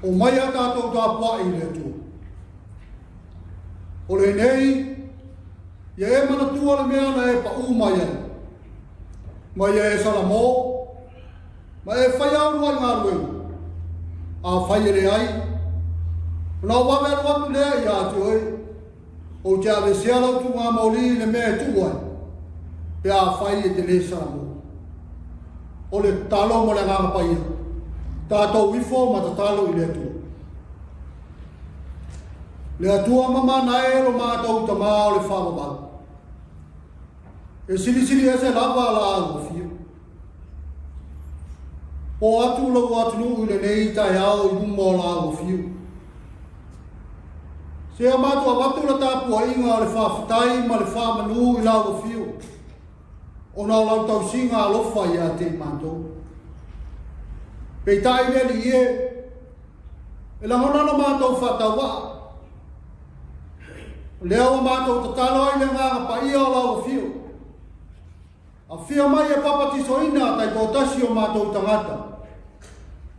o mai a tātou Tapua'iga tu. O le nei, ia e mana tua le mea na e pa mai ai. Mai e Samoa, ma e whai au ai ngā ruenga. A whai ele ai, nā wawe atu lea i atu oi, o te ave sealau tu ngā maoli le mea tu ai, pe a whai e te le Samoa. O le talo mo le ngā paia, tātou wifo ma ta talo i le atua. Le atua mama na e lo mātou ta mā o le whamamau. E siri e se lava la alu fia. O atu lau atu nuu le nei Taeao i numo la alu fia. Se a mātua watu la Tapua'iga le whawhitai ma le whamanu i la alu fia. O nā lau tau singa alofa i a te mātou. Pei tai leli ie, e la honana mātou whatawa. Lea o mātou ta talo ai le ngā pa ia o la alu fia. A whia mai e papati soina tai tō tasi o mātou tangata.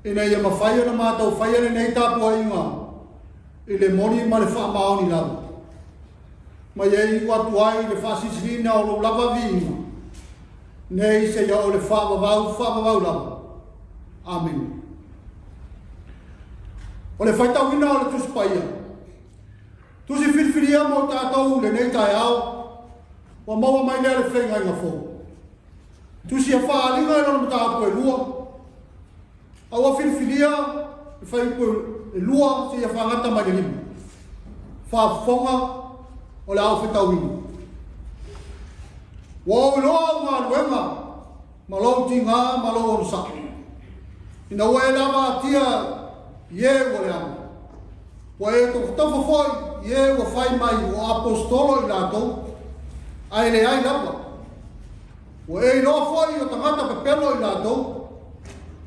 E nei e mawhaia na mātou whaia le nei Tapua'iga. I le moni ma le whaamaoni lava. Mai e i watu ai le whaasisirina o lo lava vinga. Nei se ia o le whaamavau lava. Amen. O le whaitauina o le tusipaia. Tusi whiriwhiria mo tātou le nei Taeao. Wa maua mai lea le whengai ngā fōu. Tusi a whaalinga e lana mata koe lua. Aua whiriwhiria e whai koe e lua se ia whangata mai le lima. Whaafonga o le au whetauina. Wa o loa o ngā luenga, ma lau ti ngā, ma lau o sa. Ina ua e lava atia ie ua le ama. Wa e tō whatawhawhoi ie ua whai mai o apostolo i lātou, ai le ai lava. O e loa foi o tangata pepelo i lātou,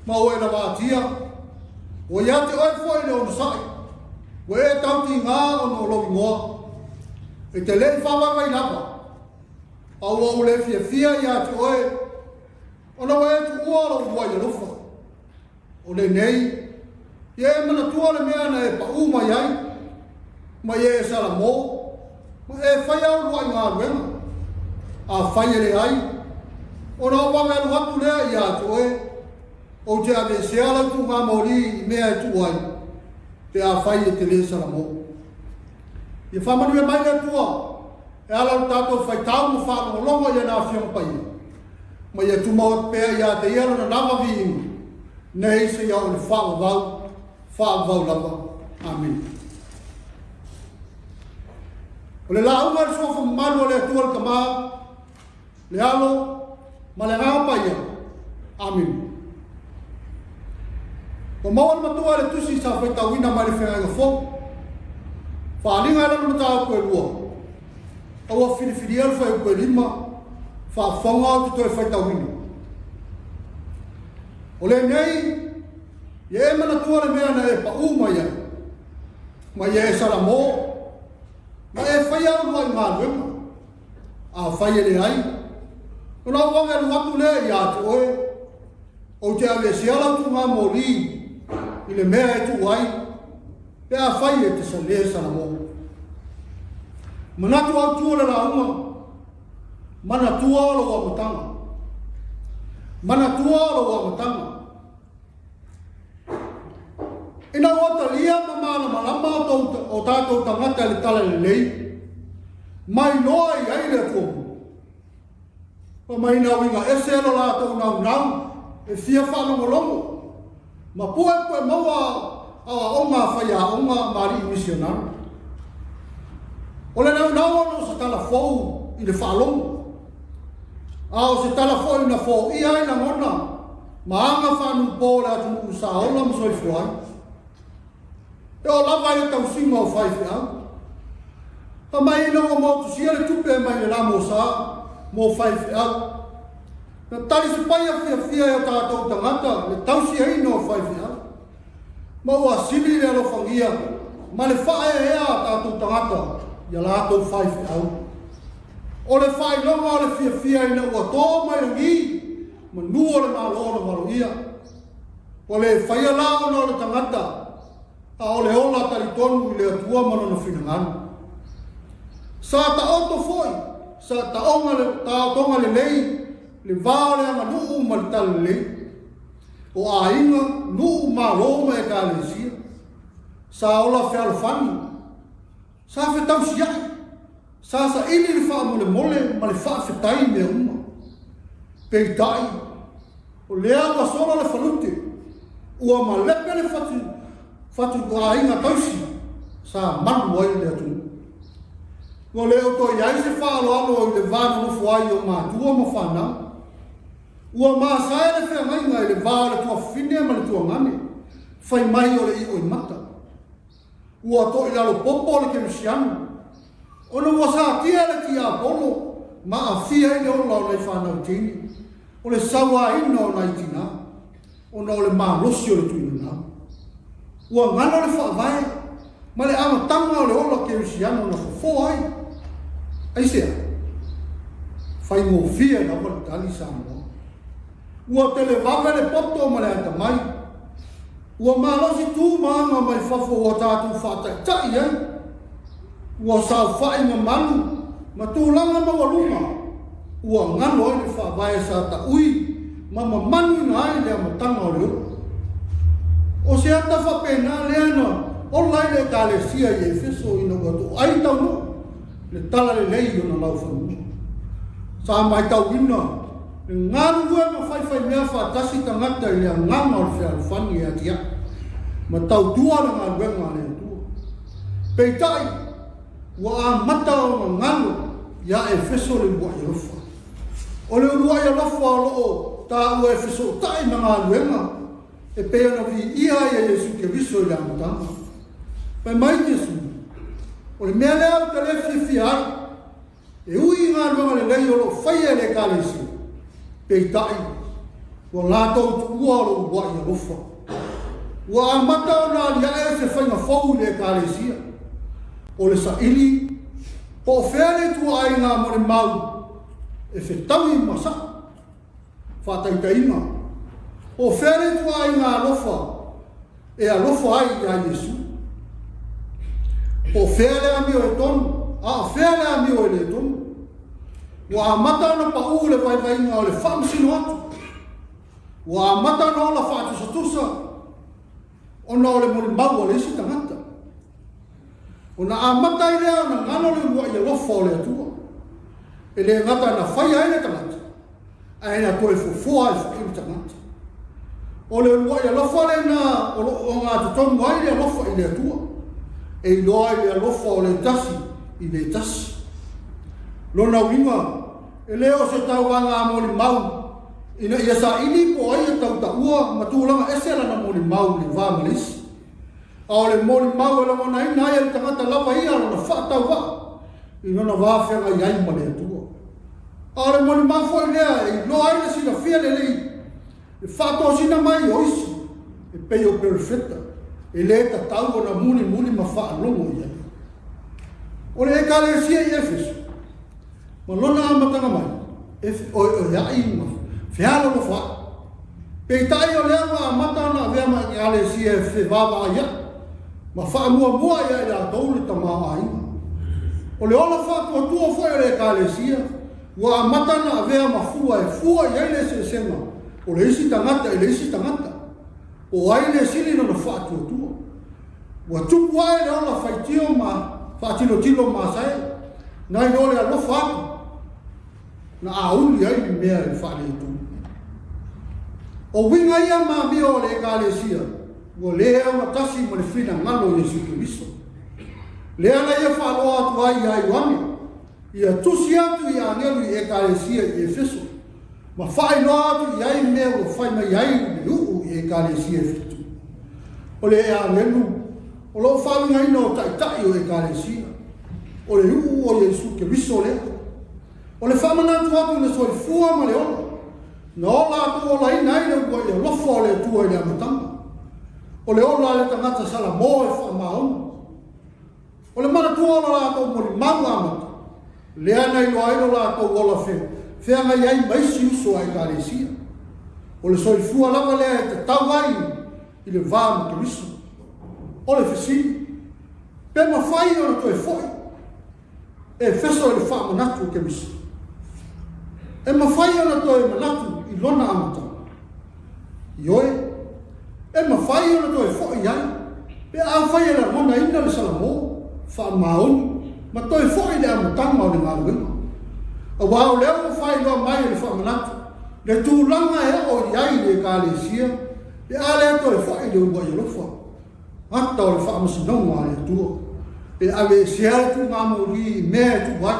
ma o e lava atia. O ia te oe foi le ono sai. O e tauti ngā ono lovi moa. E te lei whawaga i lava. Au au le fia ia te oe. Ona o e tu ua lo uai e lofa. O le nei, ia e mana tua le mea na e pa mai ai. Ma e Samoa. Ma e whai au luai ngā ruenga. A whai ele ai. O nā wangelu atu lea i atu e, o te ave seala tu ngā maori i mea e tu ai, te a whai e te le Samoa. I whamanu e mai le tua, e ala tātou whai tau mo whanau longa i anā whiong pai. Ma i atu maut pēr i a te iara na nama viinga, nei se iau le whaavau lava. Amen. O le launga le sofa manu le atua le kamā, le alo, ma le ngā paia. Amen. O maua matua le tusi sa whaitauina mai le whenga fō. Whaalinga e lana matua koe lua. Aua whiriwhiri alu whai koe lima. Whaafonga o te toi whaitauina. O le nei, ia e mana tua le mea na e pa mai ai. Ma ia e Samoa. Ma e whai au mai ngā luenga. A whai ele ai. Ona wanga lu atu le i atu oe, o te ave seala tu ngā mōri, i le mea e tu ai, pe a whai e te sa le Samoa. Manatu au tua le launga, mana tua o lo amatanga. Mana tua o lo amatanga. Ina wata lia mamana malama o tātou tangata le tala le lei, mai loa i aile fōmu. Pa mai nā winga e se alo lātou nau, e fia whanongolongo. Ma pua e koe maua awa o ngā whaia o ngā mari Missionary. O le nau ano se tala fōu i le whalongo. Ao se tala fōu i na fōu i ai na ngona, ma anga whanu pō le atu nuku sa ola msoi fuai. E o lava e tau sima o whaifi au. Pa mai ina o mautu sia le tupe mai le lamo sa, mo whaifi au. Na tari se pai a fia e o tātou tangata, le tausi hei no whaifi au. Ma ua sili le alofangia, ma le whae e a tātou tangata, ia lātou whaifi au. O le whai longa o le fia ina ua tō mai rangi, ma nua le nā lona walo ia. O le whaia lao no le tangata, a ole ola tali tonu i le atua mana no finangana. Sa ta oto foi, sa ta onga le lei, le vao le anga nuu ma le tala lei, o a inga nuu ma roma e ka le sia, sa ola fe alfani, sa fe tau siai, sa ili le faa mole ma le faa fe tai me uma, pei tai, o lea wa sola le falute, ua ma lepe le fatu a inga tausi, sa manu ai le atu. Ngo leo to iai se faa alo i le vana no fuai o mātua ma whanau, ua maa sae le whea mainga i le vāo le tua whine ma le tua ngane, whai mai o le i oi mata. Ua to i lalo popo le kerisianu, ona ua sa tia le tia apolo, ma a fia i le ola o le whanau tini, o le sawa ina o nai tina, ona o le maa losi o le tuina na. Ua ngana le wha vai, ma le ama tanga o le ola kerisianu na fo ai, ai sea, whai ngō fia na wale tali Samoa. Ua tele wawe le poto ma le ata mai. Ua malosi tū maanga mai whafo ua tātou whātai tai ai. Ua sau whai ma manu, ma tūlanga ma walunga. Ua ngano ai le whawai sa ta ui, ma manu na ai le amatanga o leo. O se ata whapena le ana, o lai le ka le sia i Efeso ina watu ai tau no, le tala le lei o na lau whanua. Sa mai tau ina, ngāru ua ma whai mea whātasi tangata i lea nganga o le whea alwhani e atia. Ma tau tua na ngā ruenga lea tua. Pei tai, ua a mata o ngā ngano ia Efeso le ua i rofa. O le ua i rofa o loo tā ua Efeso tai na ngā ruenga e pea na vi ia i Jesu ke viso i lea matanga. Pai mai Jesu, o le mea lea o te lefi fiari, e ui ngā ruenga le lei o lo whaia le kālesi. Pei tai, ua lātou tu ua lo ua i rofa. Ua amata o nā lia e se whainga whau le kālesia. O le sa ili, po whele tua ai ngā more mau, e whetaui masa, whātaita inga. O whele tua ai ngā rofa, e a rofa ai i a Jesu. O whele a mio e tonu, a whele a mio e le tonu. Ua amata ona pa u le vai inga o le whamsino atu. Ua amata ona ola whātusatusa, ona o le mori mau o le isi tangata. Ona amata i lea ona ngano le ua i alofa o le atua. E le ngata na whai aile tangata. Aina koe fufua i whakiru tangata. O le ua i alofa le na o ngā tutongu ai le alofa i le atua. E i loa i le alofa o le tasi i le tasi. Lona winga, e leo se tau anga moli mau, ina ia sa ili po ai e tau ta ua, matulanga esela na moli mau li vā malisi. A o le moli mau e la mona ina ia li tangata lava ia na whātau wā, ina na wāwhenga i aima le atua. A o le moli mau fo i lea, e lo aina sina fia le lei, e whātua sina mai o isi, e peio perfetta, e le ta tau na muni ma wha longo i ai. O le e ka le sia i Efeso, ma lona amatanga mai, o iai ma, whialo no wha. Pei tai o lea ma amatana vea ma i ale si e whewaba ia, ma wha mua ia i a taule ta maa ainga. O le ola wha kua tua wha le ka le sia, ua amatana vea ma fua i aile se senga, o le isi tangata i le isi tangata, o aile sili na wha tua. Ua tupu ai le ola whaitio ma, whaatino ma sae, nai nole a lofa aku, na auli ai ni mea i whare i tu. O winga ia ma mea o le ekalesia, ua lea ma tasi ma le whina ngalo Jesu Kristo. Lea na ia whaaloa atu ai ai wangi, ia tusi atu i angelu i ekalesia i Efeso, ma whai loa atu i ai mea o whai mai ai ni uu i ekalesia i fitu. O le angelu, o lo whalinga ina o tai o ekalesia, o le uu o Jesu Kristo lea. O le whamanatu atu le soi fua ma le ola. Na ola atu ola ina ina ua i alofa o le tua i le amatanga. O le ola le tangata sala mo e whamaona. O le manatu ola la ato mori mau amata. Le ana i loa ilo la ato ola whea. Whea ngai ai maisi uso ai kālesia. O le soi fua lava lea e te tau ai i le vāma ke riso. o le fesili. Pe mawhai o na toi foi. E feso le wha manatu ke misi. E mawhai o na toi manatu I lona amatanga. Ioe, e mawhai o na toi foi iai. Pe a whai e la mona ina le Samoa, wha maoni, ma toi foi le amatanga o le ngaruenga. A wao leo whai loa mai le wha manatu. Le tūlanga e o iai le kālesia, le ale toi foi le ua i lofa. Ata o le wha masinonga le tua. E ave siare tu ngā mori mea tu wai.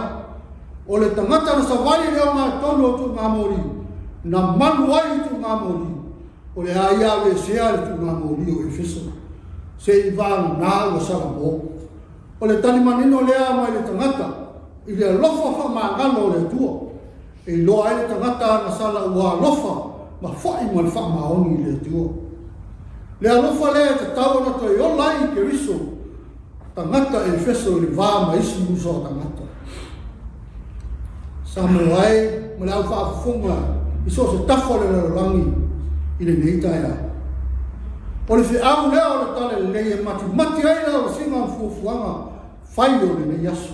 O le tangata na sawari leo ngā tono tu ngā mori. Na manu ai tu ngā mori. O le ai ave siare tu ngā mori o Efeso. Se I vānu nā ua Samoa. O le tani manino lea mai le tangata. I le lofa wha māngalo o le tua. E loa ai le tangata na sala ua lofa. Ma whai mo le wha maoni le tua. Le alofa lea te tau na toi o lai ke riso. Tangata e Efeso le vā ma isi muso o tangata. Samoa ai, ma le au whaafunga, iso se tafo le rangi I le neitaia. O le whi au lea o le tale le leia mati ai lea o le singa fuafuanga, whai o le nei aso.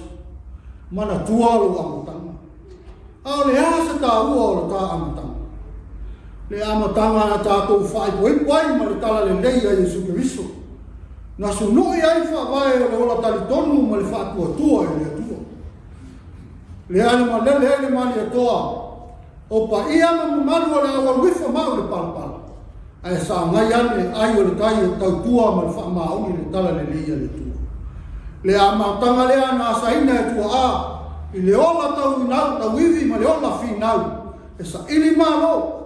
Mana tualo amatanga. Au le asa tā ua o le tā amatanga. Le amatanga na tātou whai poipuai ma le tala le leia Jesu Keriso. Na sunui ai whawae o le ola tali tonu ma le whaatua e le atua. Le ane ma lele mani atoa. O pa ia ma mamalu o le awa wifa mau le palapala. Ai sa ngai ane ai o le tai o tau tua ma le wha mauni le tala le leia le tua. Le amatanga lea na saina e tua a. I le ola tau inau, tau iwi ma le ola finau. E sa ili malo.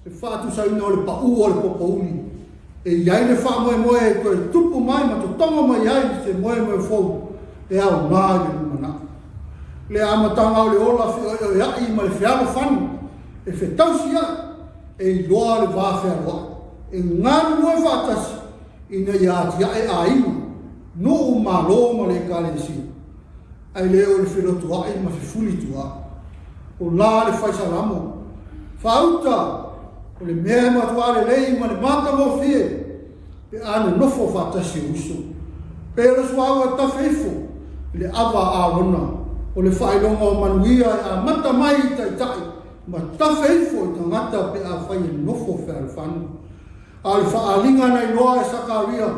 E whaatu saina o le pau o le popauli. E iai le wha moe moe e koe tupu mai ma tu tonga mai iai se moe moe fau. E au maa le mana. Le amatanga o le ola fi o iai ma le whiaro whanu. E whetausia e I loa le vāwhea roa. E ngānu moe whātasi ina iati ae a ima. No o malo ma le kālensia. Ai leo le whirotu ae ma whifuli tua. O la le whaisalamo. Whauta. O le mea matua le lei ma le mata mo fie. Pe ane nofo whatasi uso. Pe o le suawa e tawhifo. Le awa a rona. O le whailonga o manuia e a mata mai I tai. Ma tawhifo I tangata pe a whai e nofo whare whanu. A le whaalinga nei loa e sakawia.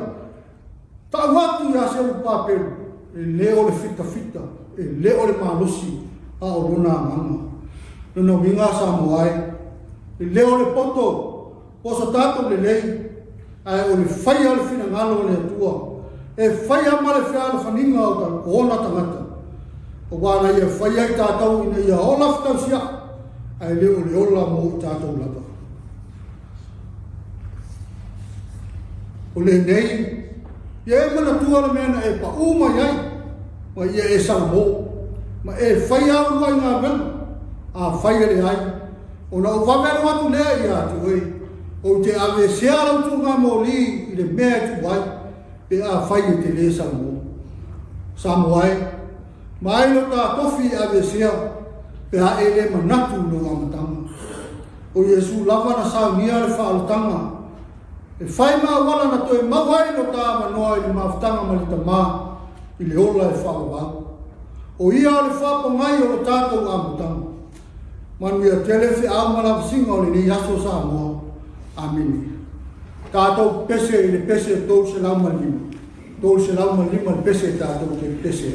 Ta watu ia se lu papelu. E leo le fita. E leo le malosi. A o rona mama. Nono winga Samoa ai. E leo le poto, posa tātou le lei, ai o le whaia le whina ngalo le atua, e whaia ma le whia le whaninga o ta ona tangata. O wana ia whaia I tātou ina ia olaf tau sia, ai leo le ola mo I tātou lapa. O le nei, ia e mana tua le mena e pa uma iai, ma ia e Samoa, ma e whaia o ngā ngā vena, a whaia le ai, o na o whamero atu lea I atu ei. O te ave seara utu ngā mōli I le mea tu wai. Pe a whai te le Samoa. Samoa e. Mai no tā tofi ave sea. Pe a e le manatu no amatanga. O Jesu lava na saunia le whaalutanga. E whai maa wala na toi mawai no tā manoa I le mawhtanga ma le tamā. I le ola e whaawau. O ia o le whapongai o le tātou amatanga. Manuia telefi au mala singa o ni yaso Samoa. Amen. Tātou pese I le pese tau se lau malima. Tau se lau malima le pese tātou te pese.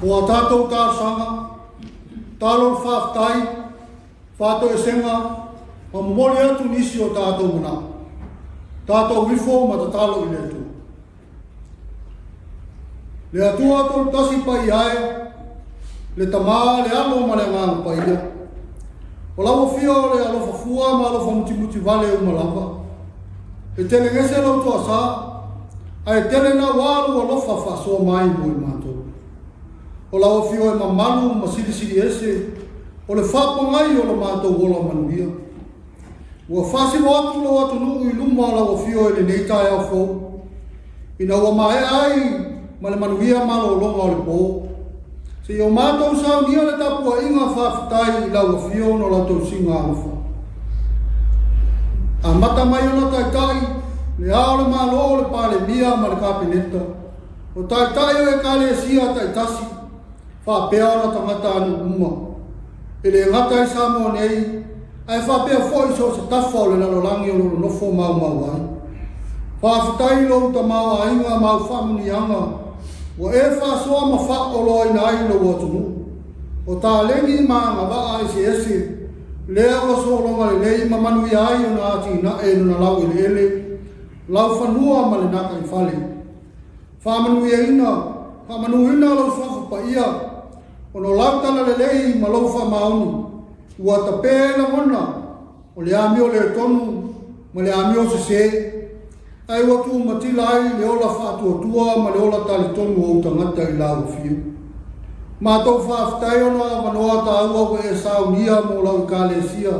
Ua tātou tāsanga, tālo whaftai, whātou e senga, ma mole atu nisi o tātou muna. Tātou wifo ma ta tālo i le tu. Le atua tolu tasi pai ae, le tamaa le alo ma le ngāngu pai ia. O lawa fia o le alofa fua ma alofa muti vale o malapa. E tele ngese lau tua sa, ai tele na walu alofa whasoa mai mui mātou. O lawa fia e mamalu ma siri ese, o le whapongai o le mātou wola manuia. Ua whasi mo atu lo atu nuu i luma o lawa fia e le nei Taeao fōu. Ina ua mae ai ma le manuia malo longa o le pō. Se i o mātou sao nia le Tapua'iga whawhitai i lawa fia no latou singa alofa. A mata mai o la taitai, le ao le malo o le pale mia ma le kapineta. O taitai o e kale sia taitasi, whapea o la tangata anu uma. E le ngata i Samoa nei, ai whapea fōi so se tafa o le lalolangi o lo nofo mau ai. Whawhitai lo ta mau a inga mau whamunianga, wa e whasoa ma whaolo i nai lo watunu. O tā lengi maa ngā waa i se ese, lea wa solonga le lei ma manu i ai o nā ati na e nuna lau i le ele, lau whanua ma le naka i whale. Whamanu i ina, whamanu ina lau swafu pa ia, o no lau tala le lei ma lau whamauni, ua ta pēna mona, o le ami o le tonu, ma le ami o se se, ai watu matila ai le ola whātua ma le ola tali tonu o tangata i lau fiu. Mātou whāwhitai ono a wanoa ta aua ko e saunia mo lau i kālesia,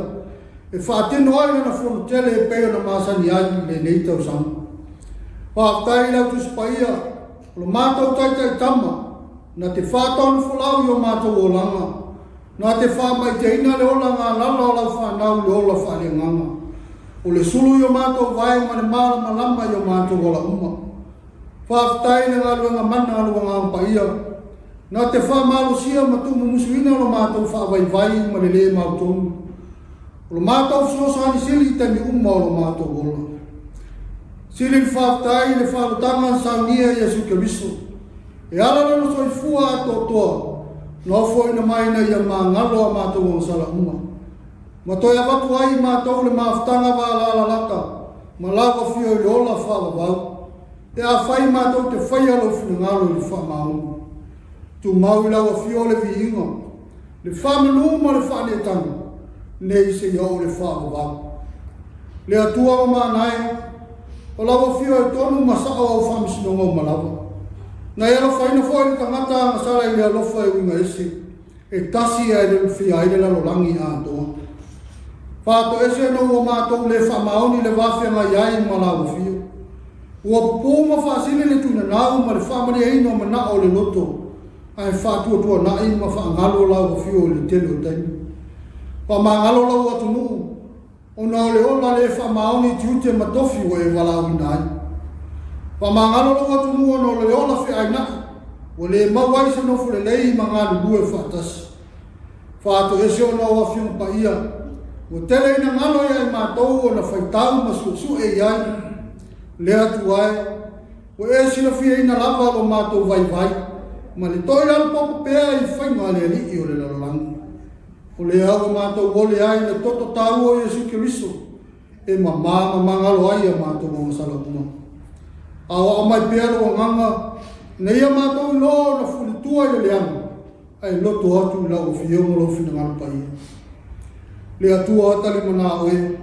e whātino ai na whono tele e peo na māsani ai le nei tau sama. Whāwhitai lau tuspaia, o mātou taitai tama, na te whātonu wholau i o mātou o langa, na te whāmai te ina le ola ngā lala o lau whanau le ola whale nganga. O le sulu i o mātou vai ma le mara malama i o mātou ola uma. Whāwhitai na ngā luenga mana alua ngā mpaia. Nā te whāmalo sia ma tu mumusuina o mātou whaavai vai ma le le mautonu. O le mātou sosani sili tani uma o le mātou ola. Sili whāwhitai le whālutanga saunia i Jesu Keriso. E ala lano soi fua ato toa. Nō fo ina maina i a mā ngalo a mātou o sala uma. Ma toi a watu ai mātou le māwhtanga wā la lata, ma lawa fio i ola whawa wau. E a whai mātou te whai alo whina ngalo i wha maungu. Tu mau i lawa fio le vi inga, le whamanu ma le whane tanga, nei se iau le whawa wau. Le atua o mānai, o lawa fio e tonu ma sao au whamisinonga o malawa. Nai alo whaina fwoi le tangata ma sara i le alofa e winga ese, e tasi ai le whia i le lalolangi a toa. Whāto ese no ua mātou le whamaoni le wawhianga iai ma lau fio. Ua pōma whaasile le tuna nau ma le whamari eino ma na o le loto. Ai whātua tua nai ma whaangalo lau fio le tele o taimi. Whamangalo lau atu nuu. O na o le ola le whamaoni tiute ma tofi o e walau inai. Whamangalo lau atu nuu o na o le ola whi ai nai. O le mawai se nofu le lei ma ngā lubue whātasi. Whāto ese o na ua whiung pa ia. O tele ina ngalo ia i mātou o na whaitau ma su e iai, le atu ai, o e sila fia ina lava lo mātou vai, ma le toi al popo pēa i whainga le ali o le lalolangi. O le au mātou wole ai le toto tau o Jesu Keriso, e ma ngalo ai a mātou o masala uma. Awa mai pēa lo nganga, na ia mātou lo na fulitua i le anga, ai loto atu la o fio mo lo fina ngalo pa ia. Le atua atali mana oe.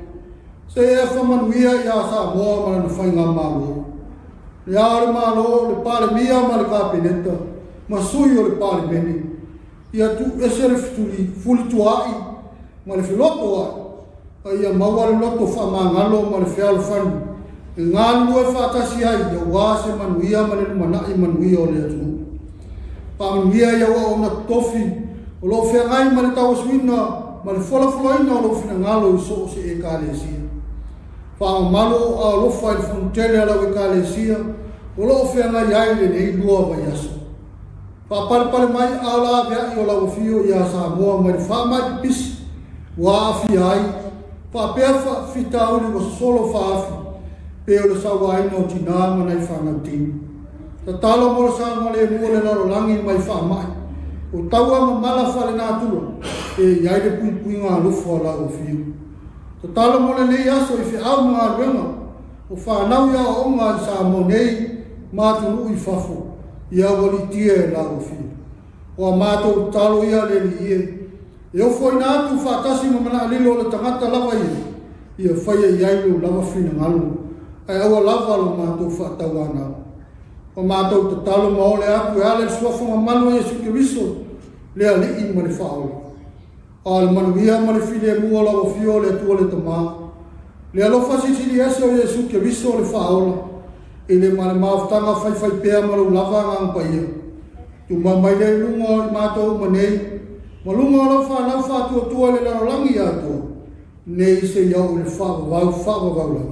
Se e whamanuia i a Samoa mana na whainga mālo. Le aare mālo, le pāle mia ma le kāpeneta, ma sui o le pāle meni. I atu ese le fuli tuai, ma le filoto ai. Ai a maua le loto whamangalo ma le whialo whanu. E ngālu e whātasi ai, ia wāse manuia ma le manai manuia o le atu. Pāmanuia ia wa o na tofi, o lo whengai ma le tawasuina, ma le whalawhalaina o lo whina ngalo i so se e kālesia. Whaamalo a lofa i whanutele alau e kālesia, o lo whenga iai le nei lua vai aso. Whapalpale mai a la vea i o lau fio i a Samoa mai whamai pisi, wa awhi ai, whapea whitauri o solo whaafi, pe o le sawaina o tina manai whangautini. Ta talo mo le Samoa le mua le laro langi mai whamai, o taua mamala whare nā tua, e iai le pui ngā lufo la o fiu. Ta tala mo le nei aso i whi au mga ruenga, o whanau ia o onga i sa mo nei, mātunu ui whafo, ia wali tia la o fiu. O a mātou talo ia le li ie. E o foi nā atu whātasi ma mana alilo le tangata lava ia whaia iailu lava whina ngalu, ai aua lava lo mātou whātau ana. O mātou te talo ma ole atu e ale suafonga manu e suke riso, lea li i mani whaola. A le manuia mani while mua lava fio le atua le tamā. Lea lo fasisiri ese o e suke riso le whaola, e le mani maafutanga whai pēa maru lava ngang paia. Tu mamai le lunga i mātou manei, ma lunga o lau whanau whātua tua le larolangi atua, nei se iau le whāwau la.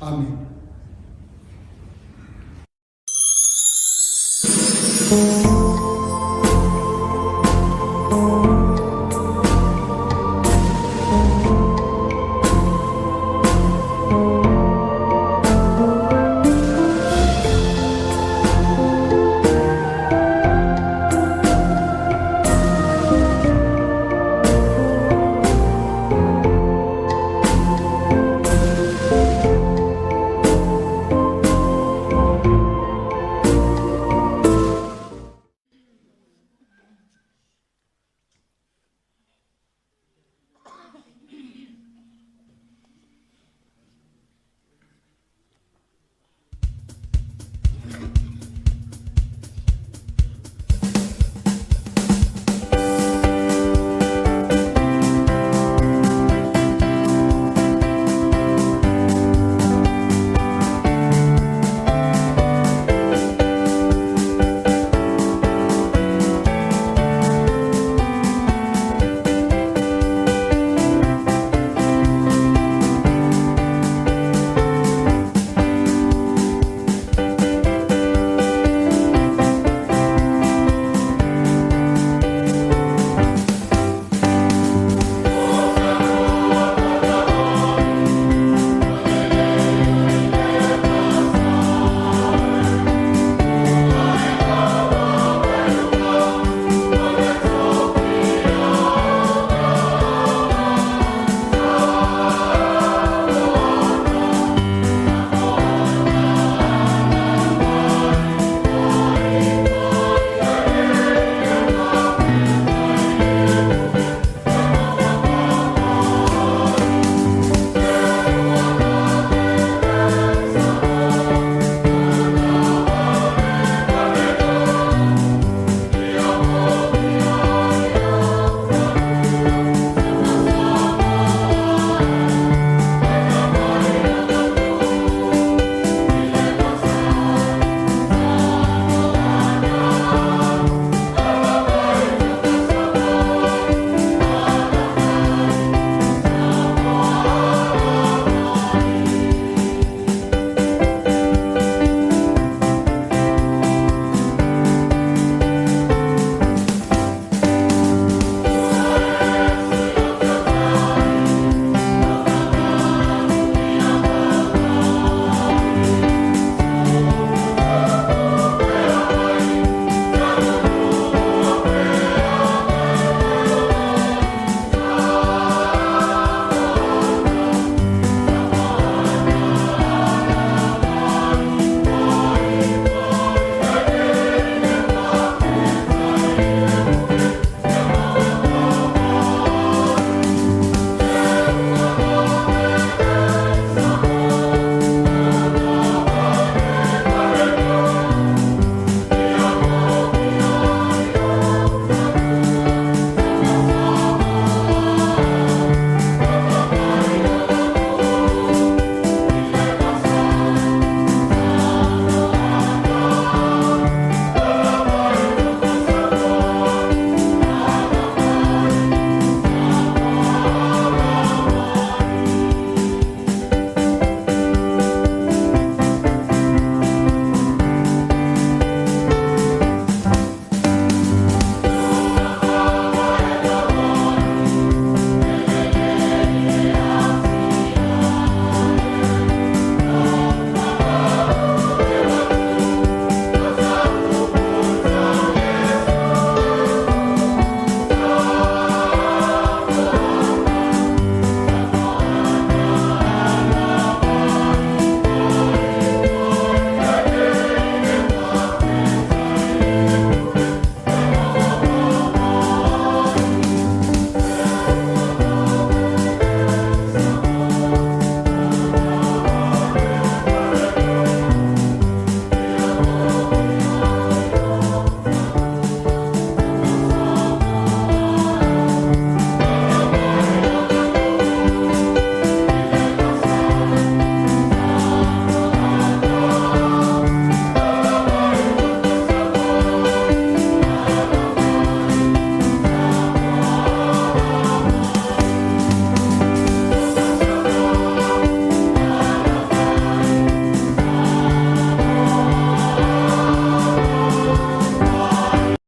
Amen.